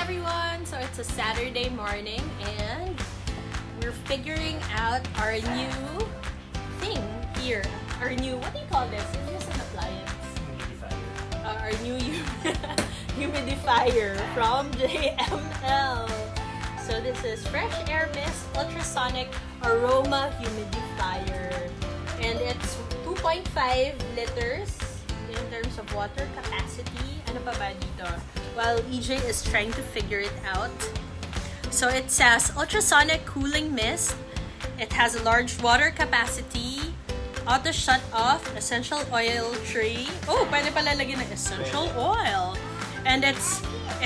everyone! So it's a Saturday morning and we're figuring out our new thing here. Our new, what do you call this? Is this an appliance? Humidifier. Our new humidifier from JML. So this is Fresh Air Mist Ultrasonic Aroma Humidifier. And it's 2.5 liters in terms of water capacity. Ano pa ba dito? While EJ is trying to figure it out. So it says ultrasonic cooling mist. It has a large water capacity. Auto shut off, essential oil tray. Oh, pwede pala lagyan ng essential oil. And it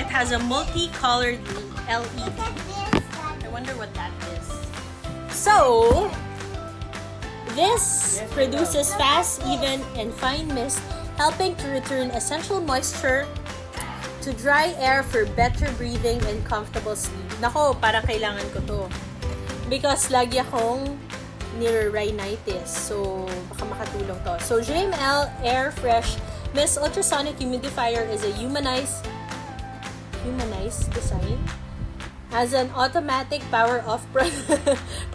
has a multicolored LED. I wonder what that is. So this produces fast, even, and fine mist, helping to return essential moisture to dry air for better breathing and comfortable sleep. Nako, para kailangan ko to. Because lagi akong near-rhinitis. So, baka makatulong to. So, JML Air Fresh Mist Ultrasonic Humidifier is a humanized design. Has an automatic power-off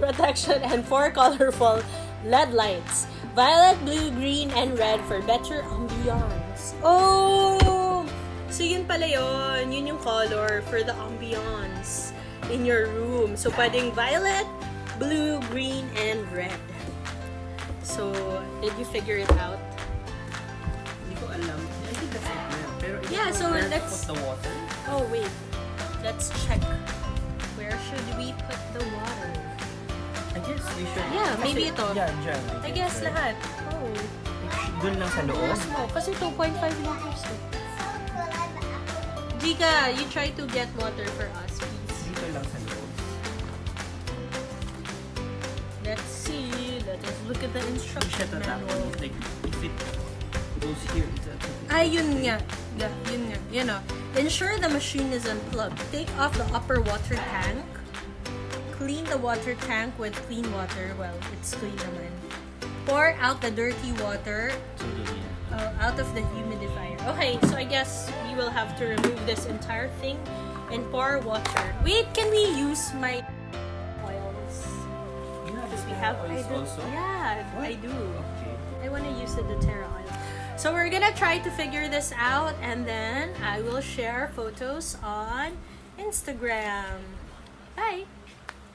protection and 4 colorful LED lights. Violet, blue, green, and red for better ambiance. Oh! So yun pala yun. Yun yung color for the ambiance in your room. So pwedeng violet, blue, green, and red. So, did you figure it out? Hindi ko alam. I think that's it now. Pero Yeah, so let's... put the water. Oh, wait. Let's check. Where should we put the water? I guess we should... Yeah, maybe ito. Yeah, dyan. I guess lahat. Oh. Dun lang sa loob. Small. Kasi 2.5 liters. Jika, you try to get water for us, please. Dito lang sa loob. Let's see. Let us look at the instruction manual. Like, if it goes here, is that okay? Ay, yun nga. Yeah, yun nga. You know, ensure the machine is unplugged. Take off the upper water tank. Clean the water tank with clean water. Well, it's clean naman. Pour out the dirty water out of the humidifier. Okay, so I guess we will have to remove this entire thing and pour water. Wait, can we use my oils? Because we have oils also? Yeah, What? I do. Okay. I want to use the doTERRA oil. So we're gonna try to figure this out, and then I will share photos on Instagram. Bye!